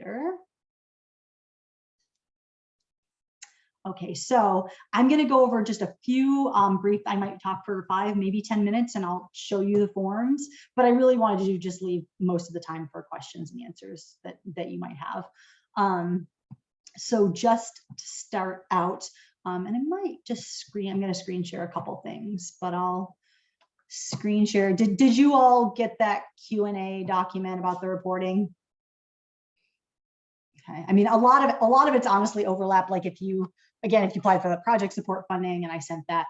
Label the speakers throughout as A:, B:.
A: share. Okay, so I'm going to go over just a few brief, I might talk for 5, maybe 10 minutes, and I'll show you the forms, but I really wanted to just leave most of the time for questions and answers that you might have. So just to start out, and I might just I'm going to screen share a couple things, but I'll screen share. Did you all get that Q&A document about the reporting? Okay, I mean, a lot of it's honestly overlap. Like if you applied for the project support funding and I sent that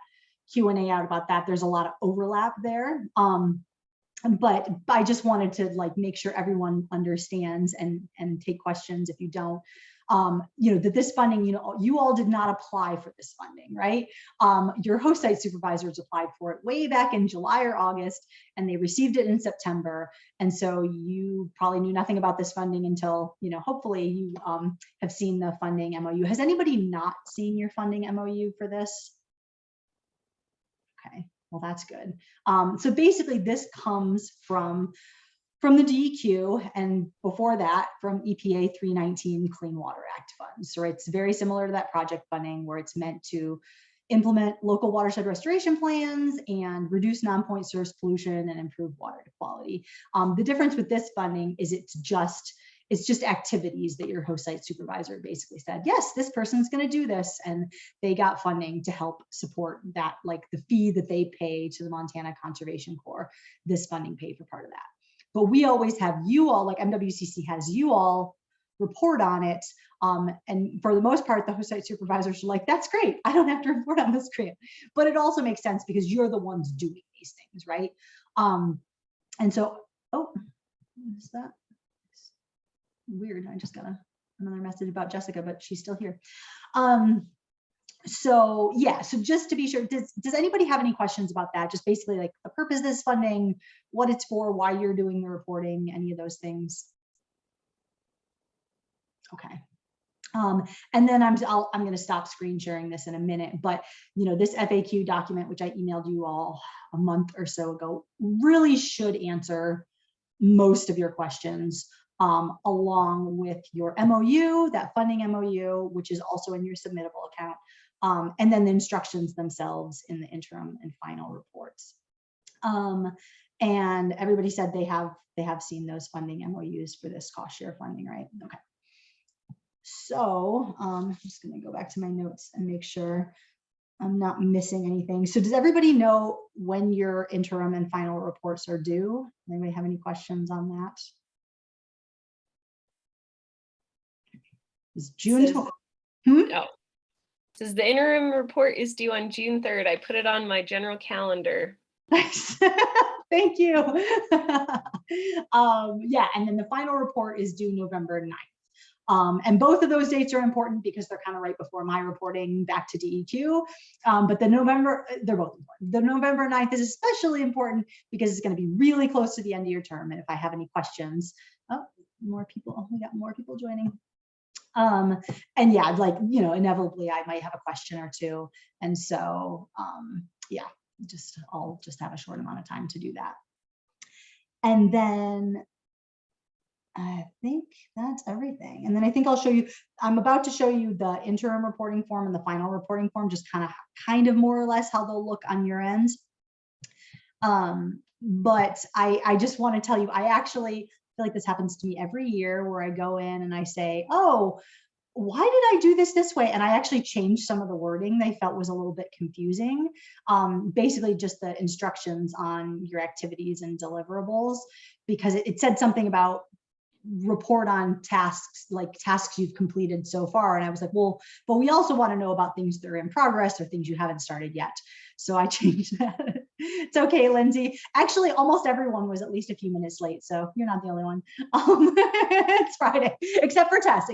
A: Q&A out about that, there's a lot of overlap there. But I just wanted to like make sure everyone understands and take questions if you don't. That this funding, you all did not apply for this funding, right? Your host site supervisors applied for it way back in July or August, and they received it in September. And so you probably knew nothing about this funding until, hopefully you have seen the funding MOU. Has anybody not seen your funding MOU for this? Okay, well, that's good. So basically this comes from the DEQ, and before that from EPA 319 Clean Water Act funds. So it's very similar to that project funding where it's meant to implement local watershed restoration plans and reduce non-point source pollution and improve water quality. The difference with this funding is it's just activities that your host site supervisor basically said, yes, this person's going to do this, and they got funding to help support that, like the fee that they pay to the Montana Conservation Corps. This funding paid for part of that. But we always have you all, like MWCC has you all report on it. And for the most part, the host site supervisors are like, that's great, I don't have to report on this grant. But it also makes sense because you're the ones doing these things, right? And so, oh, what is that? Weird, I just got another message about Jessica, but she's still here. So yeah, so just to be sure, does anybody have any questions about that? Just basically like the purpose of this funding, what it's for, why you're doing the reporting, any of those things? Okay. And then I'm going to stop screen sharing this in a minute, but this FAQ document, which I emailed you all a month or so ago, really should answer most of your questions, along with your MOU, that funding MOU, which is also in your submittable account. And then the instructions themselves in the interim and final reports. And everybody said they have seen those funding MOUs for this cost share funding, right? Okay. So I'm just going to go back to my notes and make sure I'm not missing anything. So does everybody know when your interim and final reports are due? Anybody have any questions on that? Is June 12th?
B: No. Says the interim report is due on June 3rd. I put it on my general calendar.
A: Nice. Thank you. Yeah, and then the final report is due November 9th. And both of those dates are important because they're kind of right before my reporting back to DEQ. But they're both important. The November 9th is especially important because it's going to be really close to the end of your term. And if I have any questions, more people, we got more people joining. And yeah, like, inevitably I might have a question or two. And so, yeah, I'll just have a short amount of time to do that. And then I think that's everything. And then I think I'll show you, I'm about to show you the interim reporting form and the final reporting form, just kind of more or less how they'll look on your end. But I just want to tell you, I actually feel like this happens to me every year where I go in and I say, oh, why did I do this way? And I actually changed some of the wording they felt was a little bit confusing. Basically just the instructions on your activities and deliverables, because it said something about report on tasks, like tasks you've completed so far. And I was like, well, but we also want to know about things that are in progress or things you haven't started yet. So I changed that. It's okay, Lindsay. Actually, almost everyone was at least a few minutes late, so you're not the only one. It's Friday, except for Tess.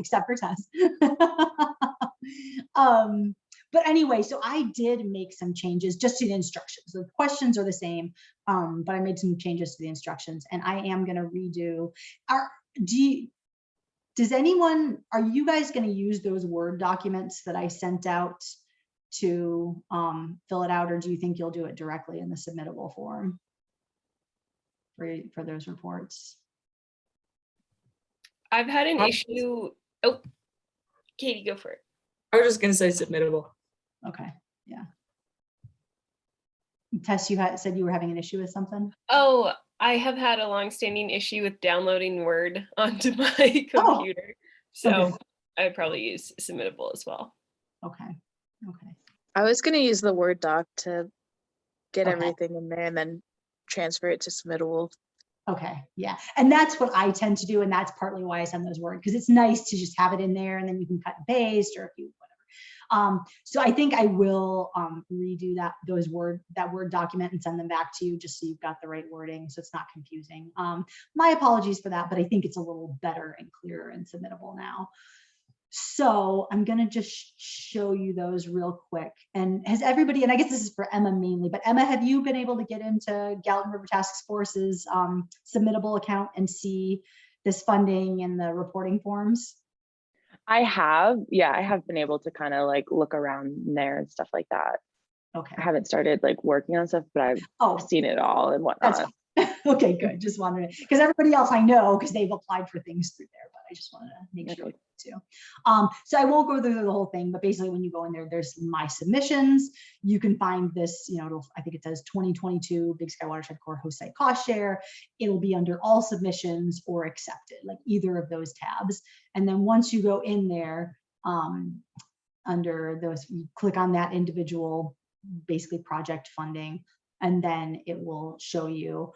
A: But anyway, so I did make some changes just to the instructions. The questions are the same, but I made some changes to the instructions, and I am going to redo. Are you guys going to use those Word documents that I sent out to fill it out, or do you think you'll do it directly in the submittable form for those reports?
B: I've had an issue. Oh, Katie, go for it.
C: I was just gonna say submittable.
A: Okay, yeah. Tess, you said you were having an issue with something?
B: Oh, I have had a long-standing issue with downloading Word onto my computer. So
A: okay.
B: I'd probably use submittable as well.
A: Okay, okay.
D: I was going to use the Word doc to get
A: Okay.
D: everything in there and then transfer it to submittable.
A: Okay, yeah. And that's what I tend to do. And that's partly why I send those Word, because it's nice to just have it in there and then you can cut and paste or if you, whatever. So I think I will redo that Word document and send them back to you just so you've got the right wording so it's not confusing. My apologies for that, but I think it's a little better and clearer and submittable now. So I'm going to just show you those real quick. And has everybody, and I guess this is for Emma mainly, but Emma, have you been able to get into Gallatin River Task Force's submittable account and see this funding and the reporting forms?
E: I have been able to kind of like look around there and stuff like that.
A: Okay.
E: I haven't started like working on stuff, but I've seen it all and whatnot.
A: Okay, good. Just wanted to, because everybody else I know, because they've applied for things through there, but I just wanted to make sure too. So I won't go through the whole thing, but basically when you go in there, there's my submissions. You can find this, you know, I think it says 2022 Big Sky Watershed Corps host site cost share. It'll be under all submissions or accepted, like either of those tabs. And then once you go in there, under those, you click on that individual, basically project funding, and then it will show you,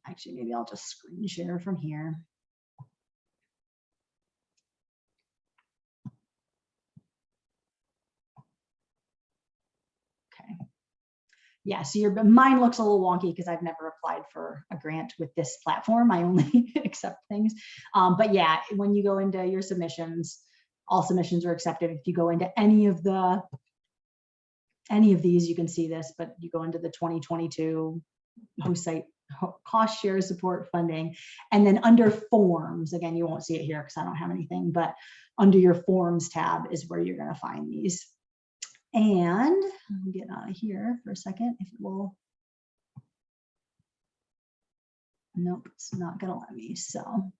A: actually, maybe I'll just screen share from here. Okay. Yeah, so mine looks a little wonky because I've never applied for a grant with this platform. I only accept things. But yeah, when you go into your submissions, all submissions are accepted. If you go into any of these, you can see this, but you go into the 2022 host site cost share support funding, and then under forms, again, you won't see it here because I don't have anything, but under your forms tab is where you're going to find these. And I'll get out of here for a second if it will. Nope, it's not going to let me. So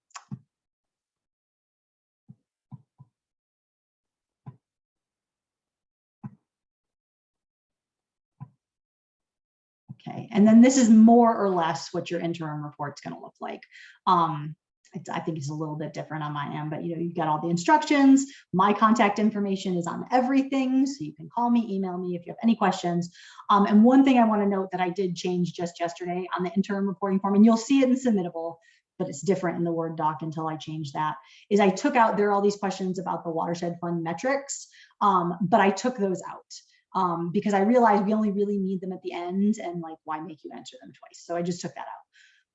A: okay, and then this is more or less what your interim report's going to look like. I think it's a little bit different on my end, but you know, you've got all the instructions. My contact information is on everything, so you can call me, email me if you have any questions. And one thing I want to note that I did change just yesterday on the interim reporting form, and you'll see it in submittable, but it's different in the Word doc until I change that, is I took out, there are all these questions about the Watershed Fund metrics, but I took those out. Because I realized we only really need them at the end, and like, why make you answer them twice? So I just took that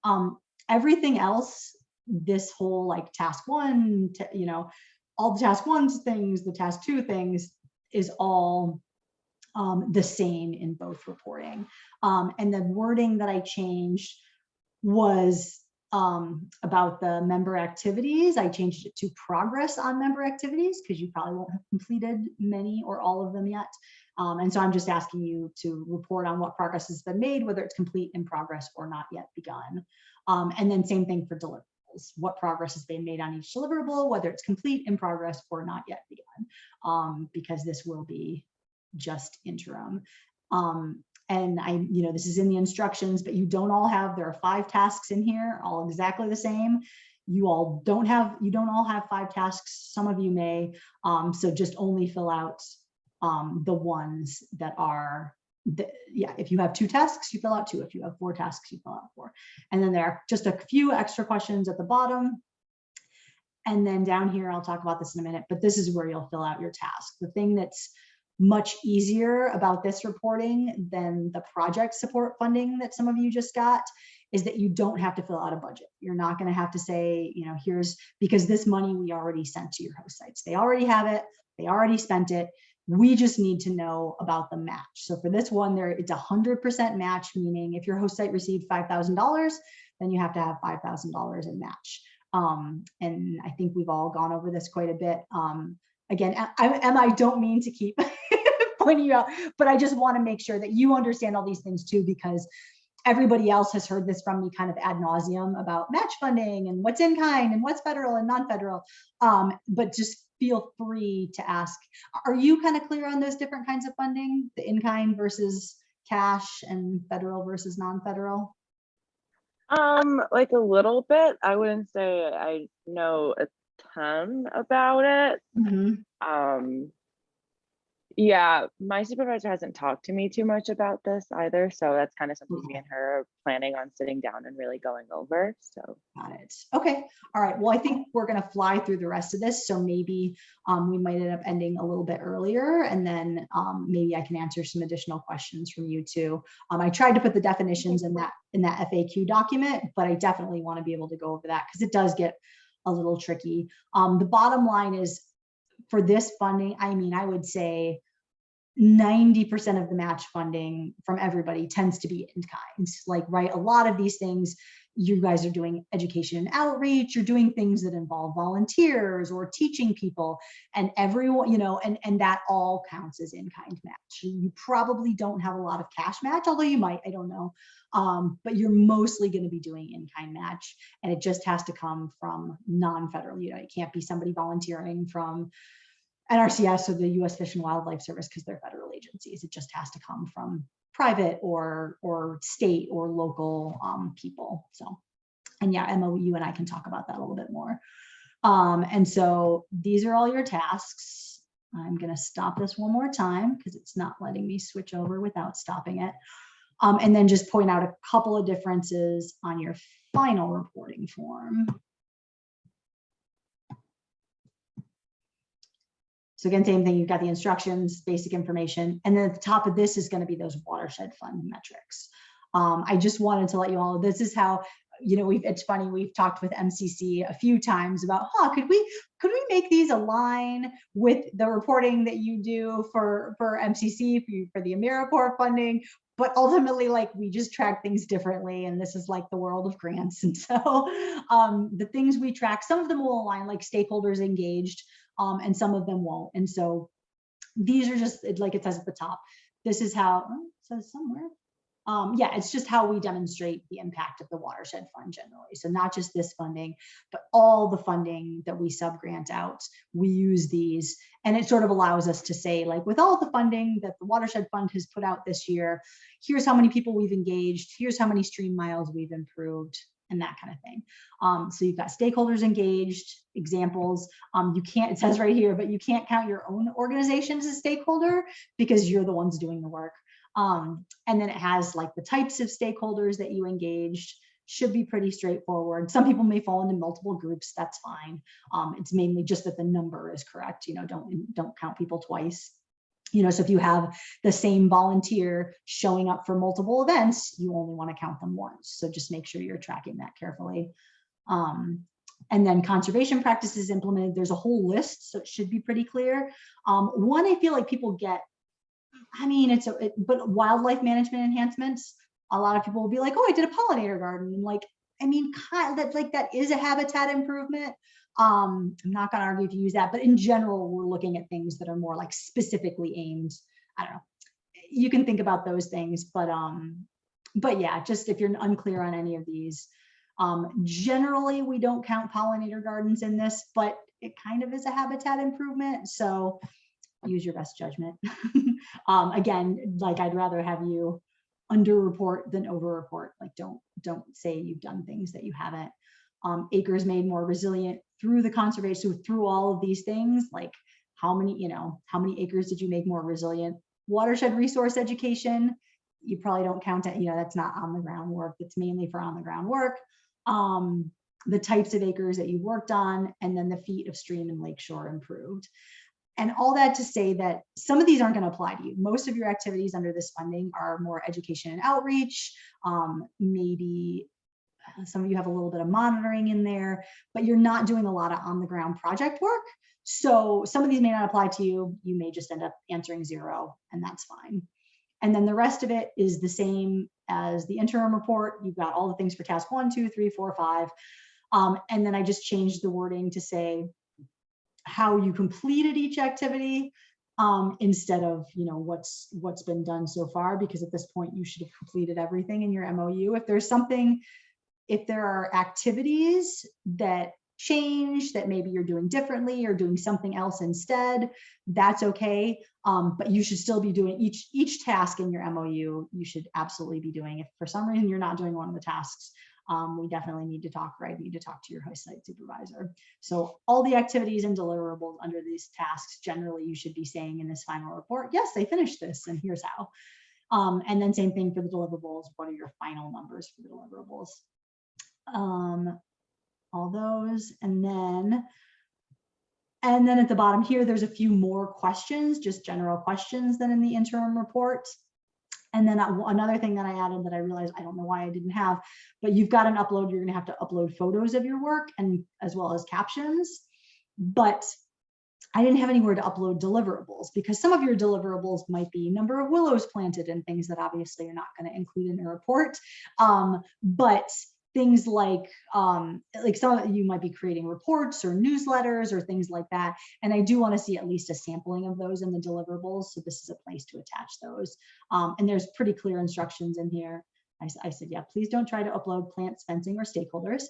A: out. Everything else, this whole like task one, you know, all the task ones things, the task two things is all the same in both reporting. And the wording that I changed was about the member activities. I changed it to progress on member activities because you probably won't have completed many or all of them yet. And so I'm just asking you to report on what progress has been made, whether it's complete, in progress, or not yet begun. And then same thing for deliverables. What progress has been made on each deliverable, whether it's complete, in progress, or not yet begun, because this will be just interim. And you know, this is in the instructions, but you don't all have, there are 5 tasks in here, all exactly the same. You don't all have 5 tasks. Some of you may, so just only fill out the ones that are, yeah, if you have 2 tasks, you fill out 2. If you have 4 tasks, you fill out 4. And then there are just a few extra questions at the bottom. And then down here, I'll talk about this in a minute, but this is where you'll fill out your task. The thing that's much easier about this reporting than the project support funding that some of you just got is that you don't have to fill out a budget. You're not going to have to say, you know, here's, because this money we already sent to your host sites. They already have it. They already spent it. We just need to know about the match. So for this one, it's 100% match, meaning if your host site received $5,000, then you have to have $5,000 in match. And I think we've all gone over this quite a bit. Again, Emma, I don't mean to keep pointing you out, but I just want to make sure that you understand all these things too, because everybody else has heard this from me kind of ad nauseum about match funding and what's in kind and what's federal and non-federal. But just feel free to ask. Are you kind of clear on those different kinds of funding, the in kind versus cash and federal versus non-federal?
E: Like a little bit. I wouldn't say I know a ton about it.
A: Mm-hmm.
E: Yeah, my supervisor hasn't talked to me too much about this either, so that's kind of something me and her are planning on sitting down and really going over. So
A: Got it. Okay. All right. Well, I think we're going to fly through the rest of this. So maybe we might end up ending a little bit earlier, and then maybe I can answer some additional questions from you too. I tried to put the definitions in that FAQ document, but I definitely want to be able to go over that because it does get a little tricky. The bottom line is for this funding, I mean, I would say 90% of the match funding from everybody tends to be in kind. Like, right, a lot of these things, you guys are doing education and outreach, you're doing things that involve volunteers or teaching people, and everyone, you know, and that all counts as in kind match. You probably don't have a lot of cash match, although you might, I don't know. But you're mostly going to be doing in kind match, and it just has to come from non-federal. You know, it can't be somebody volunteering from NRCS or the U.S. Fish and Wildlife Service because they're federal agencies. It just has to come from private or state or local people. So, and yeah, MOU and I can talk about that a little bit more. And so these are all your tasks. I'm going to stop this one more time because it's not letting me switch over without stopping it. And then just point out a couple of differences on your final reporting form. So again, same thing, you've got the instructions, basic information, and then at the top of this is going to be those watershed fund metrics. I just wanted to let you all know, this is how, you know, it's funny, we've talked with MCC a few times about, could we make these align with the reporting that you do for MCC, for the AmeriCorps funding? But ultimately, like, we just track things differently, and this is like the world of grants. And so the things we track, some of them will align, like stakeholders engaged, and some of them won't. And so these are just, like it says at the top, this is how, it says somewhere. Yeah, it's just how we demonstrate the impact of the watershed fund generally. So not just this funding, but all the funding that we subgrant out, we use these, and it sort of allows us to say, like, with all the funding that the watershed fund has put out this year, here's how many people we've engaged, here's how many stream miles we've improved, and that kind of thing. So you've got stakeholders engaged, examples. You can't, it says right here, but you can't count your own organization as a stakeholder because you're the ones doing the work. And then it has like the types of stakeholders that you engaged, should be pretty straightforward. Some people may fall into multiple groups, that's fine. It's mainly just that the number is correct. You know, don't count people twice. You know, so if you have the same volunteer showing up for multiple events, you only want to count them once. So just make sure you're tracking that carefully. And then conservation practices implemented, there's a whole list, so it should be pretty clear. One, I feel like people get, I mean, but wildlife management enhancements, a lot of people will be like, oh, I did a pollinator garden. And like, I mean, that is a habitat improvement. I'm not going to argue if you use that, but in general, we're looking at things that are more like specifically aimed. I don't know. You can think about those things, but yeah, just if you're unclear on any of these, generally we don't count pollinator gardens in this, but it kind of is a habitat improvement. So use your best judgment. Again, like, I'd rather have you underreport than overreport. Like, don't say you've done things that you haven't. Acres made more resilient through the conservation, so through all of these things, like how many acres did you make more resilient? Watershed resource education, you probably don't count it, you know, that's not on the ground work, that's mainly for on the ground work. The types of acres that you worked on, and then the feet of stream and lakeshore improved. And all that to say that some of these aren't going to apply to you. Most of your activities under this funding are more education and outreach. Maybe some of you have a little bit of monitoring in there, but you're not doing a lot of on the ground project work. So some of these may not apply to you. You may just end up answering 0, and that's fine. And then the rest of it is the same as the interim report. You've got all the things for task 1, 2, 3, 4, 5. And then I just changed the wording to say how you completed each activity. instead of, you know, what's been done so far, because at this point you should have completed everything in your MOU. If there are activities that change that maybe you're doing differently or doing something else instead, that's okay. But you should still be doing each task in your MOU. You should absolutely be doing. If for some reason you're not doing one of the tasks, we definitely need to talk, right? Need to talk to your host site supervisor. So all the activities and deliverables under these tasks, generally you should be saying in this final report, yes, they finished this and here's how. And then same thing for the deliverables. What are your final numbers for the deliverables? All those, and then at the bottom here, there's a few more questions, just general questions than in the interim report. And then another thing that I added that I realized, I don't know why I didn't have, but you've got an upload, you're gonna have to upload photos of your work and as well as captions. But I didn't have anywhere to upload deliverables, because some of your deliverables might be number of willows planted and things that obviously you're not going to include in a report. But things like some of you might be creating reports or newsletters or things like that. And I do want to see at least a sampling of those in the deliverables. So this is a place to attach those. And there's pretty clear instructions in here. I said, yeah, please don't try to upload plants, fencing, or stakeholders.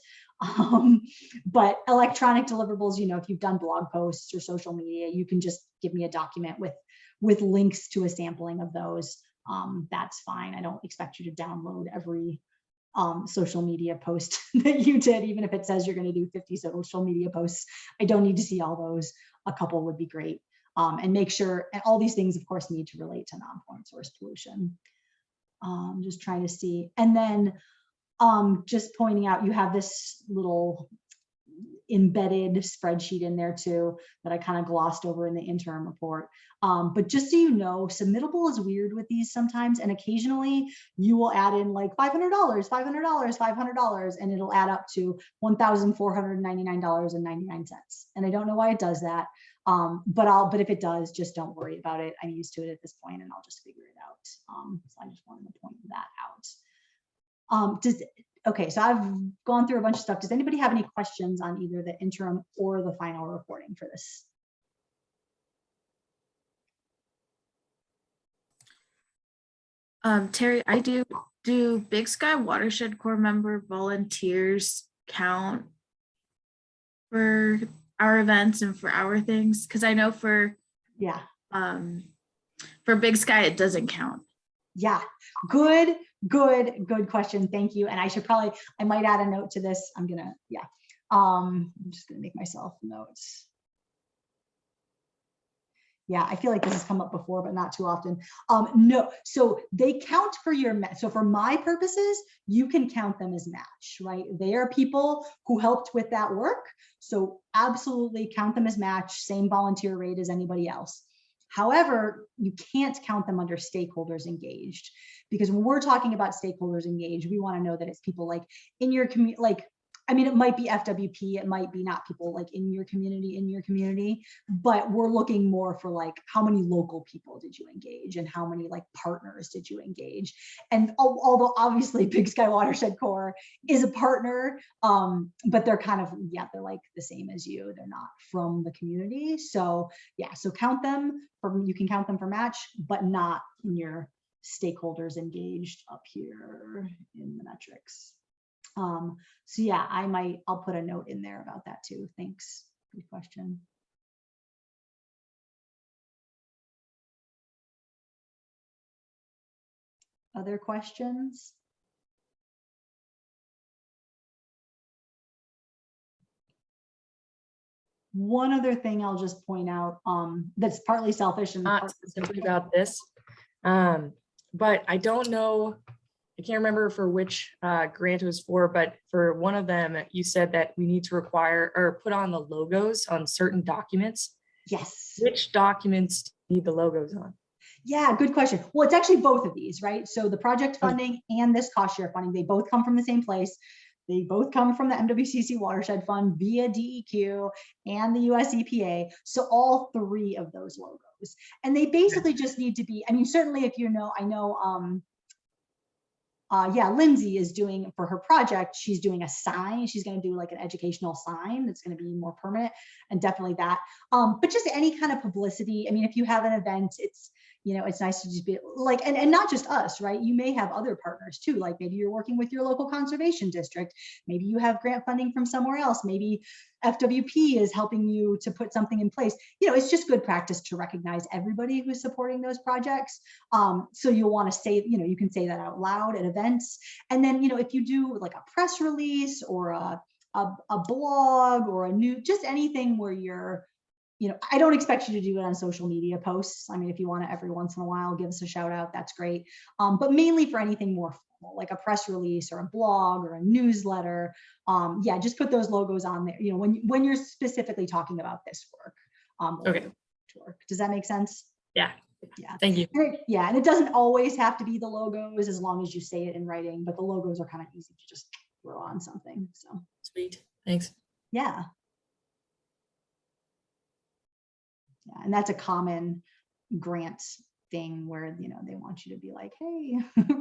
A: But electronic deliverables, you know, if you've done blog posts or social media, you can just give me a document with links to a sampling of those. That's fine. I don't expect you to download every social media post that you did, even if it says you're going to do 50 social media posts. I don't need to see all those. A couple would be great. And make sure, and all these things, of course, need to relate to Nonpoint source pollution. Just trying to see. And then just pointing out, you have this little embedded spreadsheet in there too that I kind of glossed over in the interim report. But just so you know, submittable is weird with these sometimes, and occasionally you will add in like $500, $500, $500, and it'll add up to $1,499.99. And I don't know why it does that. But if it does, just don't worry about it. I'm used to it at this point, and I'll just figure it out. So I just wanted to point that out. Okay, so I've gone through a bunch of stuff. Does anybody have any questions on either the interim or the final reporting for this?
F: Terry, I do Big Sky Watershed Corps member volunteers count for our events and for our things? Because I know for Big Sky it doesn't count.
A: Yeah, good question. Thank you. And I might add a note to this. I'm just gonna make myself notes. Yeah, I feel like this has come up before, but not too often. No, so they count for your match. So for my purposes, you can count them as match, right? They are people who helped with that work. So absolutely count them as match, same volunteer rate as anybody else. However, you can't count them under stakeholders engaged, because when we're talking about stakeholders engaged, we want to know that it's people like in your community, it might be FWP, it might be not people like in your community, but we're looking more for like how many local people did you engage and how many like partners did you engage. And although obviously Big Sky Watershed Corps is a partner, but they're kind of, they're like the same as you. They're not from the community. So so count them you can count them for match, but not in your stakeholders engaged up here in the metrics. So I'll put a note in there about that too. Thanks. Good question. Other questions? One other thing I'll just point out that's partly selfish and
C: Not specifically about this, but I don't know. I can't remember for which grant it was for, but for one of them, you said that we need to require or put on the logos on certain documents.
A: Yes.
C: Which documents need the logos on?
A: Yeah, good question. Well, it's actually both of these, right? So the project funding and this cost share funding, they both come from the same place. They both come from the MWCC Watershed Fund via DEQ and the US EPA. So all three of those logos. And they basically just need to be, certainly if I know yeah, Lindsay is doing for her project, she's doing a sign. She's going to do like an educational sign that's going to be more permanent, and definitely that. But just any kind of publicity. I mean, if you have an event, it's, you know, it's nice to just be like, and not just us, right? You may have other partners too. Like maybe you're working with your local conservation district. Maybe you have grant funding from somewhere else. Maybe FWP is helping you to put something in place. You know, it's just good practice to recognize everybody who's supporting those projects. So you'll want to say, you know, you can say that out loud at events. And then, you know, if you do like a press release or a blog or a new, just anything where you're, you know, I don't expect you to do it on social media posts. I mean, if you want to every once in a while give us a shout out, that's great. But mainly for anything more formal, like a press release or a blog or a newsletter. Yeah, just put those logos on there, you know, when you're specifically talking about this work.
C: Okay.
A: Work. Does that make sense?
C: Yeah.
A: Yeah.
C: Thank you.
A: Yeah, and it doesn't always have to be the logos as long as you say it in writing, but the logos are kind of easy to just throw on something. So
C: Sweet. Thanks.
A: yeah. Yeah, and that's a common grant thing where, you know, they want you to be like, hey,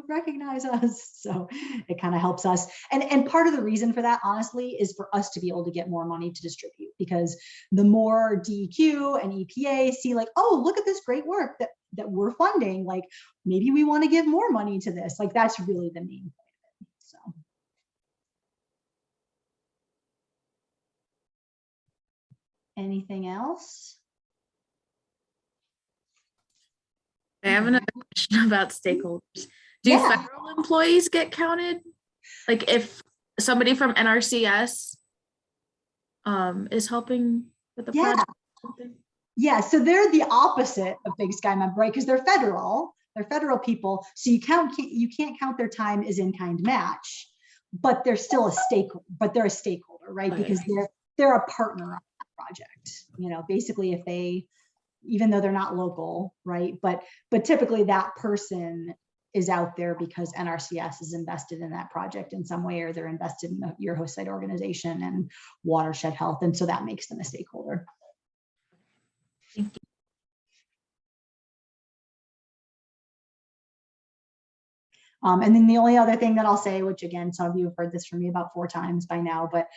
A: recognize us. So it kind of helps us. And part of the reason for that, honestly, is for us to be able to get more money to distribute, because the more DEQ and EPA see like, oh, look at this great work that we're funding, like maybe we want to give more money to this. Like that's really the main point of it. So. Anything else?
F: I have another question about stakeholders. Do
A: Yeah.
F: federal employees get counted? Like if somebody from NRCS is helping with the
A: Yeah.
F: project or something?
A: Yeah, so they're the opposite of Big Sky member, right? Because they're federal people. So you can't count their time as in-kind match, but they're still a stakeholder, right?
C: Okay.
A: Because they're a partner on that project. You know, basically if they, even though they're not local, right? But typically that person is out there because NRCS is invested in that project in some way, or they're invested in your host site organization and Watershed Health. And so that makes them a stakeholder.
F: Thank you.
A: And then the only other thing that I'll say, which again, some of you have heard this from me about 4 times by now, but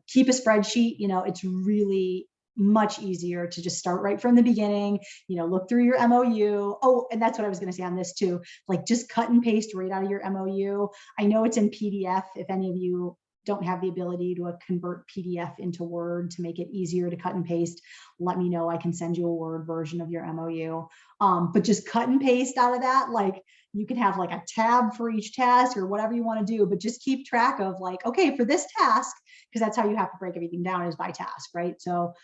A: keep a spreadsheet. You know, it's really much easier to just start right from the beginning, you know, look through your MOU. Oh, and that's what I was going to say on this too, like just cut and paste right out of your MOU. I know it's in PDF. If any of you don't have the ability to convert PDF into Word to make it easier to cut and paste, let me know. I can send you a Word version of your MOU. But just cut and paste out of that. Like you can have like a tab for each task or whatever you want to do, but just keep track of like, okay, for this task, because that's how you have to break everything down, is by task, right? So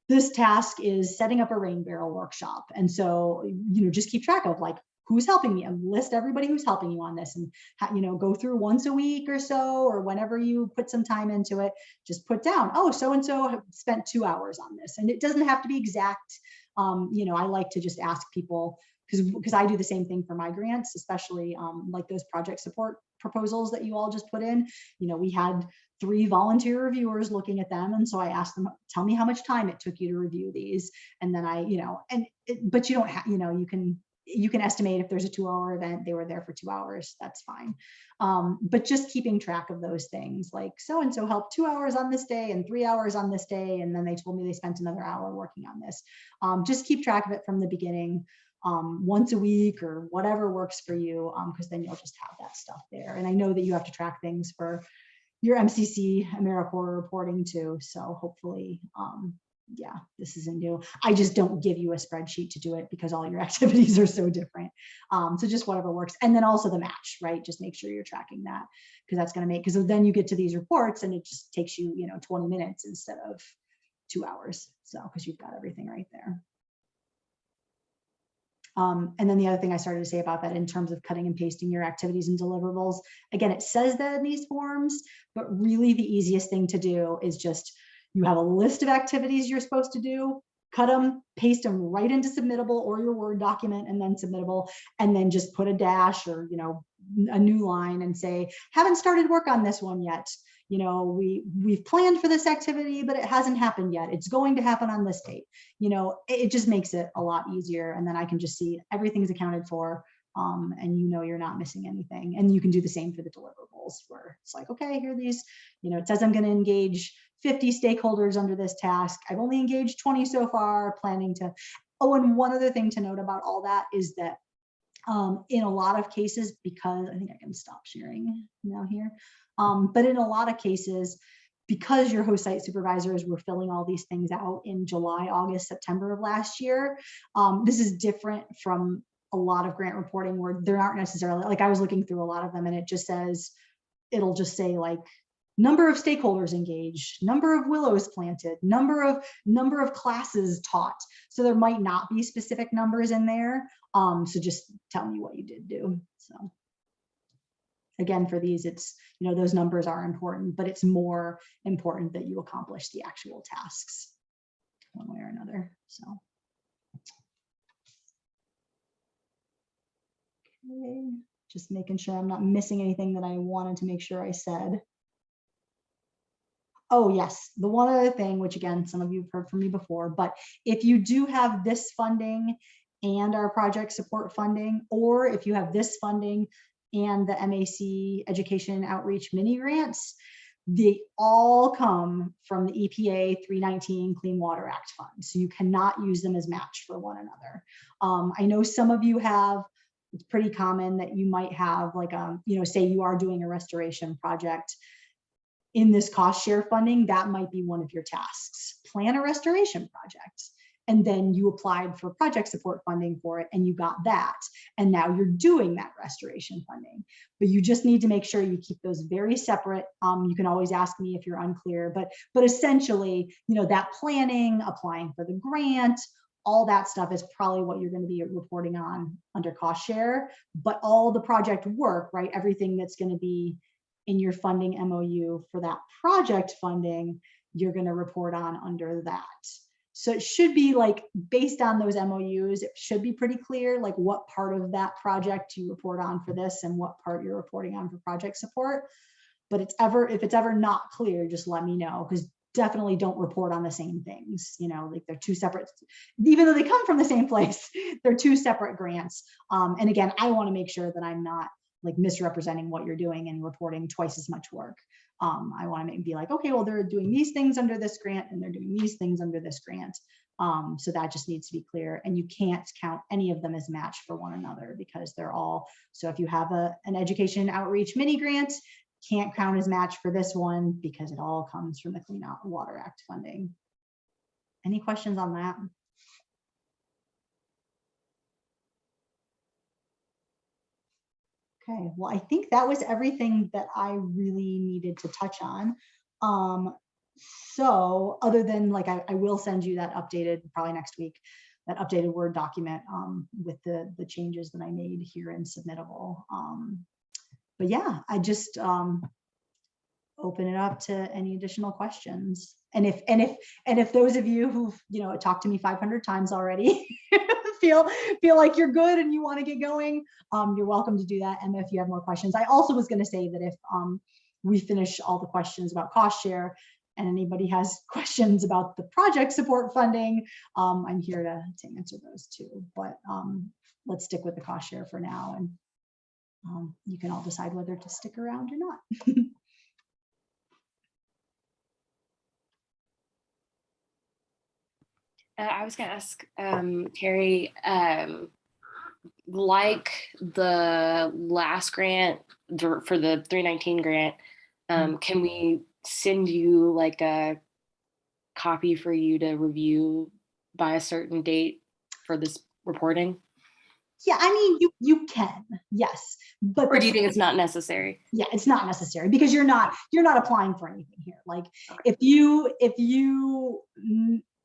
A: this task is setting up a rain barrel workshop. And so, you know, just keep track of like, who's helping me, and list everybody who's helping you on this, and you know, go through once a week or so, or whenever you put some time into it, just put down, oh, so-and-so spent 2 hours on this. And it doesn't have to be exact. You know, I like to just ask people, because I do the same thing for my grants, especially like those project support proposals that you all just put in. You know, we had 3 volunteer reviewers looking at them. And so I asked them, tell me how much time it took you to review these. And then I, you know, but you don't have, you know, you can estimate if there's a 2-hour event, they were there for 2 hours, that's fine. But just keeping track of those things, like so-and-so helped 2 hours on this day and 3 hours on this day. And then they told me they spent another hour working on this. Just keep track of it from the beginning, once a week or whatever works for you, because then you'll just have that stuff there. And I know that you have to track things for your MCC AmeriCorps reporting too. So hopefully, yeah, this isn't new. I just don't give you a spreadsheet to do it because all your activities are so different. So just whatever works. And then also the match, right? Just make sure you're tracking that, because that's going to make, because then you get to these reports and it just takes you, you know, 20 minutes instead of 2 hours. So, because you've got everything right there. And then the other thing I started to say about that in terms of cutting and pasting your activities and deliverables, again, it says that in these forms, but really the easiest thing to do is just, you have a list of activities you're supposed to do, cut them, paste them right into submittable or your Word document and then submittable, and then just put a dash or, you know, a new line and say, haven't started work on this one yet. You know, we've planned for this activity, but it hasn't happened yet. It's going to happen on this date. You know, it just makes it a lot easier. And then I can just see everything's accounted for and you know you're not missing anything. And you can do the same for the deliverables, where it's like, okay, here are these, you know, it says I'm going to engage 50 stakeholders under this task. I've only engaged 20 so far, planning to. Oh, and one other thing to note about all that is that in a lot of cases, because I think I can stop sharing now here, but in a lot of cases, because your host site supervisors were filling all these things out in July, August, September of last year, this is different from a lot of grant reporting where there aren't necessarily, like I was looking through a lot of them and it just says, it'll just say like number of stakeholders engaged, number of willows planted, number of classes taught. So there might not be specific numbers in there. So just tell me what you did do. So again, for these, it's, you know, those numbers are important, but it's more important that you accomplish the actual tasks one way or another. So. Okay, just making sure I'm not missing anything that I wanted to make sure I said. Oh yes, the one other thing, which again, some of you have heard from me before, but if you do have this funding and our project support funding, or if you have this funding and the MAC Education Outreach mini grants, they all come from the EPA 319 Clean Water Act fund. So you cannot use them as match for one another. I know some of you have, it's pretty common that you might have like, you know, say you are doing a restoration project in this cost share funding, that might be one of your tasks. Plan a restoration project. And then you applied for project support funding for it and you got that. And now you're doing that restoration funding. But you just need to make sure you keep those very separate. You can always ask me if you're unclear, but essentially, you know, that planning, applying for the grant, all that stuff is probably what you're going to be reporting on under cost share. But all the project work, right? Everything that's going to be in your funding MOU for that project funding, you're going to report on under that. So it should be like, based on those MOUs, it should be pretty clear, like what part of that project you report on for this and what part you're reporting on for project support. But if it's ever not clear, just let me know, because definitely don't report on the same things. You know, like they're two separate, even though they come from the same place, they're two separate grants. And again, I want to make sure that I'm not like misrepresenting what you're doing and reporting twice as much work. I want to be like, okay, well, they're doing these things under this grant and they're doing these things under this grant. So that just needs to be clear. And you can't count any of them as match for one another because they're all, so if you have an education outreach mini grant, can't count as match for this one because it all comes from the Clean Water Act funding. Any questions on that? Okay, well, I think that was everything that I really needed to touch on. So other than like, I will send you that updated, probably next week, that updated Word document with the changes that I made here in Submittable. But yeah, I just open it up to any additional questions. And if those of you who've, you know, talked to me 500 times already feel like you're good and you want to get going, you're welcome to do that. And if you have more questions, I also was going to say that if we finish all the questions about cost share and anybody has questions about the project support funding, I'm here to answer those too. But let's stick with the cost share for now, and you can all decide whether to stick around or not.
G: I was going to ask Terry, like the last grant for the 319 grant, can we send you like a copy for you to review by a certain date for this reporting?
A: Yeah, I mean, you can, yes, but
G: or do you think it's not necessary?
A: Yeah, it's not necessary because you're not applying for anything here. Like if you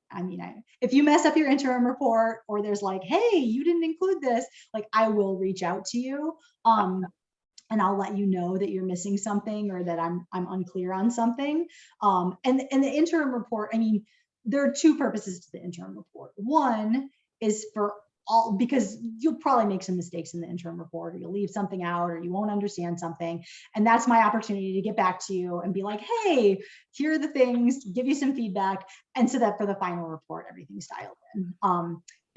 A: I mean, if you mess up your interim report or there's like, hey, you didn't include this, like I will reach out to you and I'll let you know that you're missing something or that I'm unclear on something. And the interim report, I mean, there are two purposes to the interim report. One is for all, because you'll probably make some mistakes in the interim report, or you'll leave something out, or you won't understand something. And that's my opportunity to get back to you and be like, hey, here are the things, give you some feedback. And so that for the final report, everything's dialed in.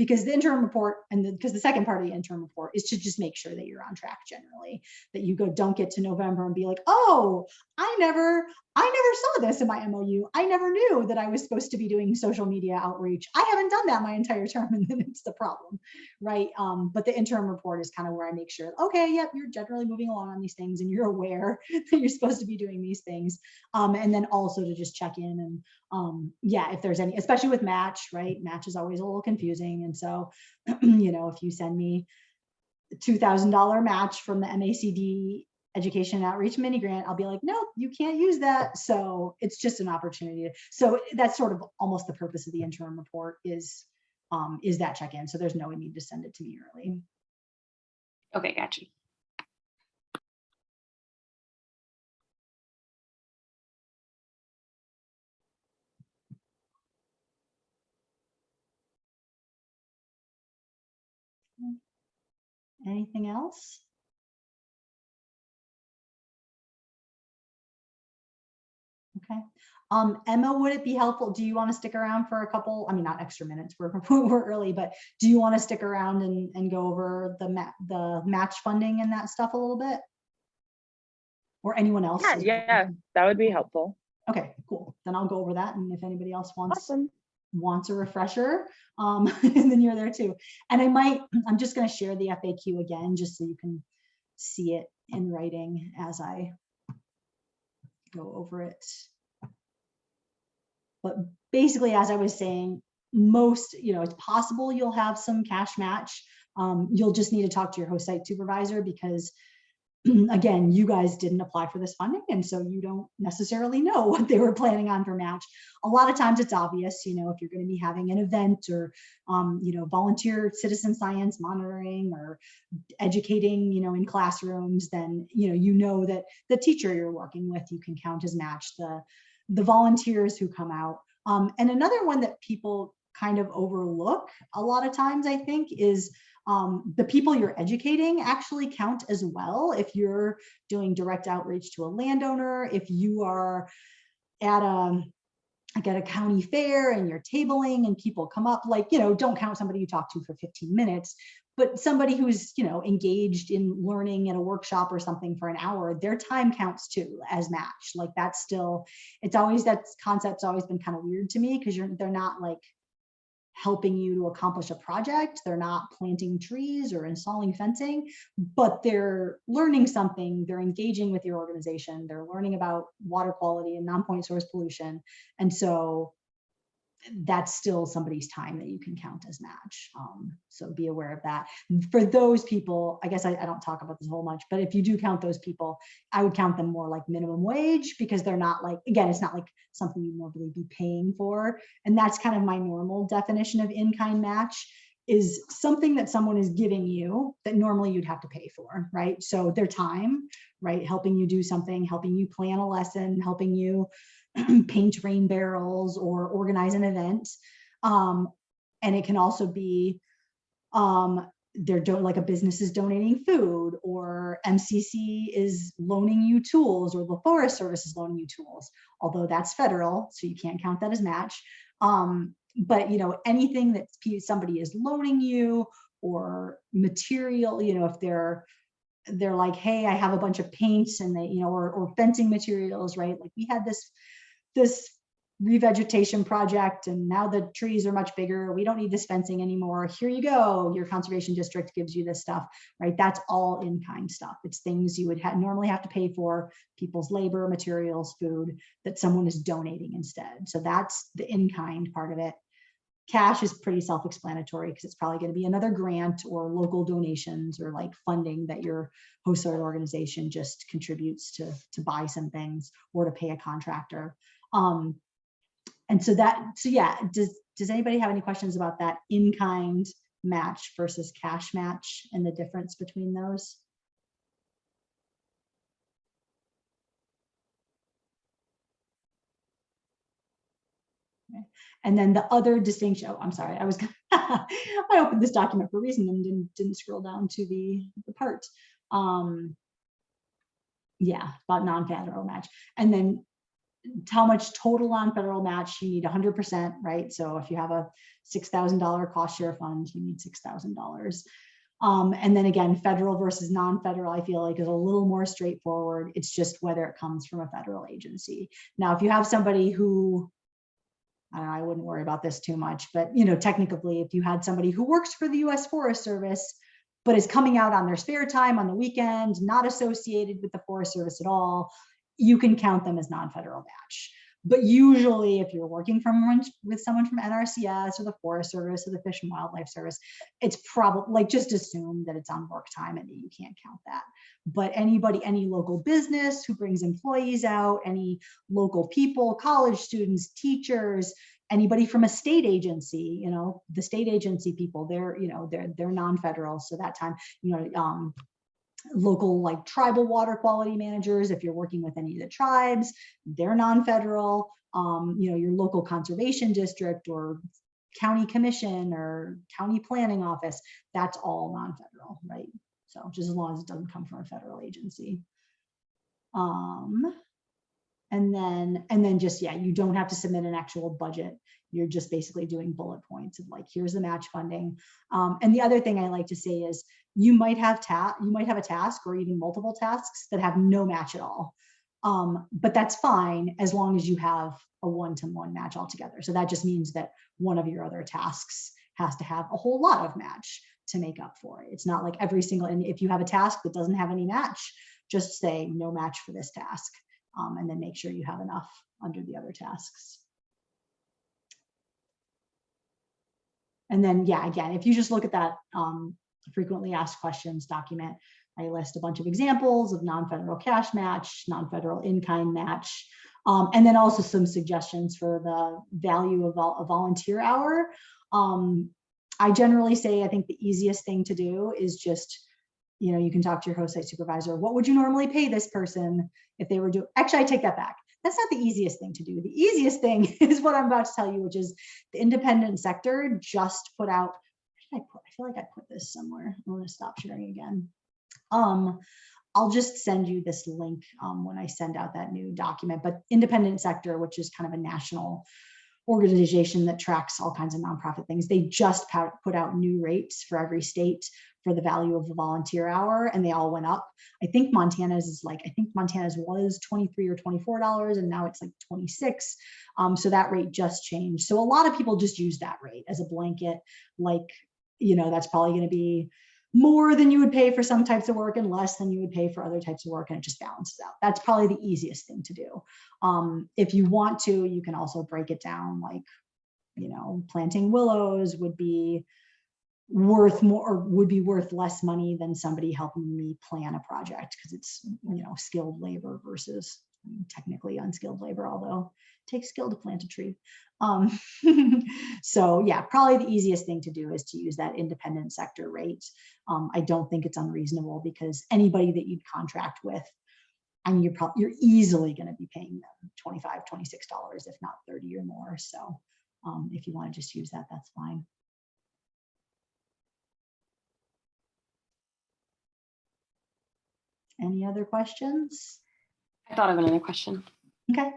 A: because the interim report because the second part of the interim report is to just make sure that you're on track generally, that you don't get to November and be like, oh, I never saw this in my MOU. I never knew that I was supposed to be doing social media outreach. I haven't done that my entire term, and then it's the problem, right? But the interim report is kind of where I make sure, okay, yep, you're generally moving along on these things and you're aware that you're supposed to be doing these things. And then also to just check in and yeah, if there's any, especially with match, right? Match is always a little confusing. And so, you know, if you send me $2,000 match from the MACD education outreach mini grant, I'll be like, no, you can't use that. So it's just an opportunity. So that's sort of almost the purpose of the interim report is that check-in. So there's no need to send it to me early.
G: Okay, gotcha.
A: Anything else? Okay. Emma, would it be helpful? Do you want to stick around for a couple, I mean, not extra minutes, we're early, but do you want to stick around and go over the match funding and that stuff a little bit? Or anyone else?
E: Yeah, that would be helpful.
A: Okay, cool. Then I'll go over that. And if anybody else
E: Awesome.
A: wants a refresher, and then you're there too. And I'm just going to share the FAQ again, just so you can see it in writing as I go over it. But basically, as I was saying, most, you know, it's possible you'll have some cash match. You'll just need to talk to your host site supervisor because, again, you guys didn't apply for this funding, and so you don't necessarily know what they were planning on for match. A lot of times it's obvious, you know, if you're going to be having an event or, you know, volunteer citizen science monitoring or educating, you know, in classrooms, then, you know that the teacher you're working with, you can count as match, the volunteers who come out. And another one that people kind of overlook a lot of times, I think, is the people you're educating actually count as well. If you're doing direct outreach to a landowner, if you are at a county fair and you're tabling and people come up, like, you know, don't count somebody you talk to for 15 minutes, but somebody who's, you know, engaged in learning at a workshop or something for an hour, their time counts too as match. Like that's still, it's always, that concept's always been kind of weird to me because they're not like helping you to accomplish a project. They're not planting trees or installing fencing, but they're learning something. They're engaging with your organization. They're learning about water quality and non-point source pollution. And so that's still somebody's time that you can count as match. So be aware of that. For those people, I guess I don't talk about this a whole much, but if you do count those people, I would count them more like minimum wage because they're not like, again, it's not like something you'd normally be paying for. And that's kind of my normal definition of in-kind match, is something that someone is giving you that normally you'd have to pay for, right? So their time, right? Helping you do something, helping you plan a lesson, helping you paint rain barrels or organize an event. And it can also be they're like a business is donating food, or MCC is loaning you tools, or the Forest Service is loaning you tools, although that's federal, so you can't count that as match. But you know, anything that somebody is loaning you, or material, you know, if they're like, hey, I have a bunch of paints, and they, you know, or fencing materials, right? Like we had this revegetation project and now the trees are much bigger. We don't need this fencing anymore. Here you go. Your conservation district gives you this stuff, right? That's all in-kind stuff. It's things you would normally have to pay for, people's labor, materials, food, that someone is donating instead. So that's the in-kind part of it. Cash is pretty self-explanatory because it's probably going to be another grant or local donations or like funding that your host site organization just contributes to buy some things or to pay a contractor. And so yeah, does anybody have any questions about that in-kind match versus cash match and the difference between those? Okay. And then the other distinction, oh, I'm sorry, I opened this document for a reason and didn't scroll down to the part. Yeah, about non-federal match. And then how much total non-federal match you need 100%, right? So if you have a $6,000 cost share fund, you need $6,000. And then again, federal versus non-federal, I feel like is a little more straightforward. It's just whether it comes from a federal agency. Now, if you have somebody who, I don't know, I wouldn't worry about this too much, but technically, if you had somebody who works for the U.S. Forest Service, but is coming out on their spare time on the weekend, not associated with the Forest Service at all, you can count them as non-federal match. But usually if you're working with someone from NRCS or the Forest Service or the Fish and Wildlife Service, it's probably like, just assume that it's on work time and that you can't count that. But anybody, any local business who brings employees out, any local people, college students, teachers, anybody from a state agency, the state agency people, they're non-federal. So that time, local like tribal water quality managers, if you're working with any of the tribes, they're non-federal. Your local conservation district or county commission or county planning office, that's all non-federal, right? So just as long as it doesn't come from a federal agency. And then just, you don't have to submit an actual budget. You're just basically doing bullet points of like, here's the match funding. And the other thing I like to say is you might have a task or even multiple tasks that have no match at all. But that's fine as long as you have a one-to-one match altogether. So that just means that one of your other tasks has to have a whole lot of match to make up for it. It's not like every single, and if you have a task that doesn't have any match, just say no match for this task. And then make sure you have enough under the other tasks. And then, again, if you just look at that frequently asked questions document, I list a bunch of examples of non-federal cash match, non-federal in-kind match, and then also some suggestions for the value of a volunteer hour. I generally say, I think the easiest thing to do is just, you can talk to your host site supervisor. What would you normally pay this person if they were doing, actually, I take that back. That's not the easiest thing to do. The easiest thing is what I'm about to tell you, which is the independent sector just put out, I feel like I put this somewhere. I'm going to stop sharing again. I'll just send you this link when I send out that new document, but independent sector, which is kind of a national organization that tracks all kinds of nonprofit things. They just put out new rates for every state for the value of the volunteer hour, and they all went up. I think Montana's was $23 or $24, and now it's like $26. So that rate just changed. So a lot of people just use that rate as a blanket, like, that's probably going to be more than you would pay for some types of work and less than you would pay for other types of work, and it just balances out. That's probably the easiest thing to do. If you want to, you can also break it down, like, planting willows would be worth more, or would be worth less money than somebody helping me plan a project, because it's skilled labor versus technically unskilled labor, although it takes skill to plant a tree. So probably the easiest thing to do is to use that independent sector rate. I don't think it's unreasonable, because anybody that you'd contract with, I mean, you're easily going to be paying them $25, $26, if not 30 or more. So if you want to just use that, that's fine. Any other questions?
G: I thought of another question.
A: Okay.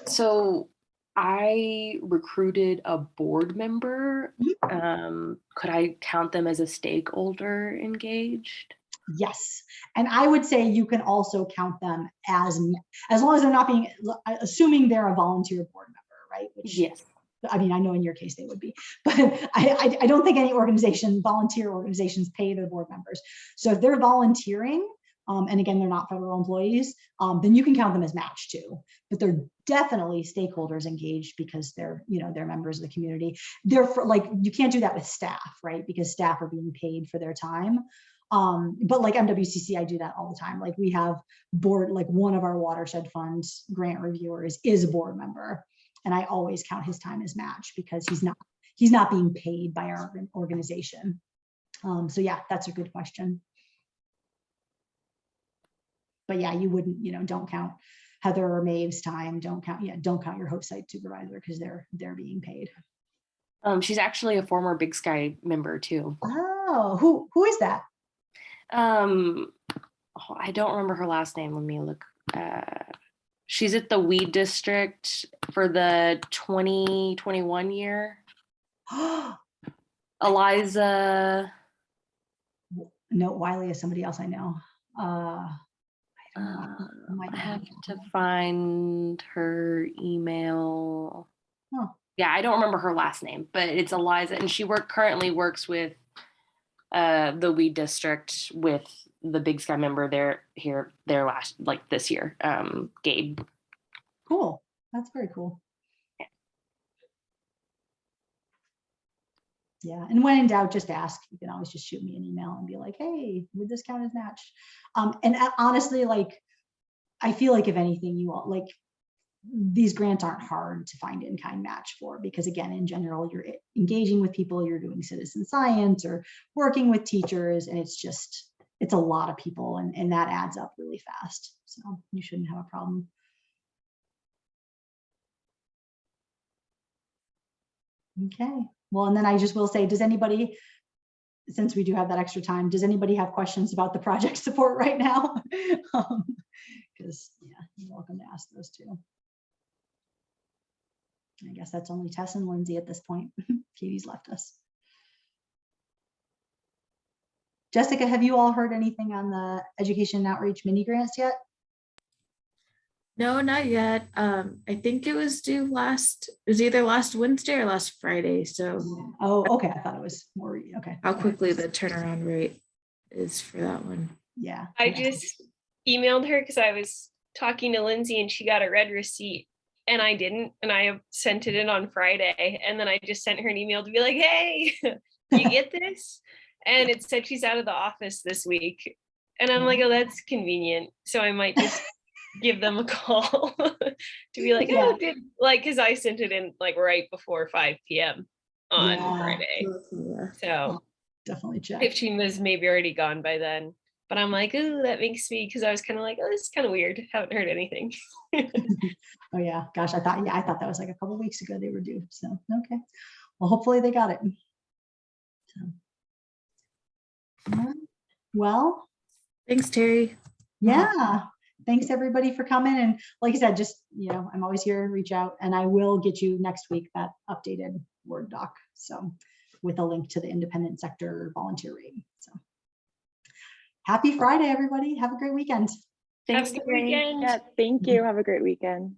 G: So I recruited a board member. Could I count them as a stakeholder engaged?
A: Yes. And I would say you can also count them as long as they're not being, assuming they're a volunteer board member, right? Which,
G: yes.
A: I mean, I know in your case they would be, but I don't think any volunteer organizations pay their board members. So if they're volunteering, and again, they're not federal employees, then you can count them as match too. But they're definitely stakeholders engaged, because they're members of the community. You can't do that with staff, right? Because staff are being paid for their time. But like MWCC, I do that all the time. Like we have one of our Watershed Funds grant reviewers is a board member. And I always count his time as match, because he's not being paid by our organization. So that's a good question. But you wouldn't, don't count Heather or Maeve's time. Don't count your host site supervisor, because they're being paid.
G: She's actually a former Big Sky member too.
A: Oh, who is that?
G: I don't remember her last name. Let me look. She's at the Weed District for the 2021 year. Eliza.
A: No, Wiley is somebody else I know.
G: I have to find her email.
A: Huh.
G: Yeah, I don't remember her last name, but it's Eliza, and she currently works with the Weed District with the Big Sky member there this year, Gabe.
A: Cool. That's very cool. Yeah, and when in doubt, just ask. You can always just shoot me an email and be like, hey, would this count as matched? And honestly, like, I feel like if anything, you all like, these grants aren't hard to find in-kind match for, because again, in general, you're engaging with people, you're doing citizen science or working with teachers, and it's a lot of people, and that adds up really fast. So you shouldn't have a problem. Okay, well, and then I just will say, does anybody, since we do have that extra time, does anybody have questions about the project support right now? Because yeah, you're welcome to ask those too. I guess that's only Tess and Lindsay at this point. Katie's left us. Jessica, have you all heard anything on the education and outreach mini grants yet?
F: No, not yet. I think it was due either last Wednesday or last Friday. So
A: Oh, okay. I thought it was more, okay.
F: how quickly the turnaround rate is for that one.
A: Yeah.
B: I just emailed her because I was talking to Lindsay and she got a red receipt and I didn't, and I sent it in on Friday, and then I just sent her an email to be like, hey, you get this? And it said she's out of the office this week, and I'm like, oh, that's convenient, so I might just give them a call to be like, oh, because I sent it in like right before 5 p.m. on Friday.
F: Yeah.
B: So
A: definitely check.
B: if she was maybe already gone by then. But I'm like, oh, that makes me, because I was kind of like, oh, this is kind of weird. Haven't heard anything.
A: Oh yeah, gosh, I thought that was like a couple weeks ago they were due. So okay, well, hopefully they got it. So, well,
F: Thanks, Terry.
A: yeah, thanks everybody for coming. And like I said, just, I'm always here, reach out, and I will get you next week that updated Word doc. So with a link to the independent sector volunteer rate. So happy Friday, everybody. Have a great weekend.
G: Thanks,
B: Have a good
G: Terry.
B: weekend.
E: Yeah, thank you. Have a great weekend.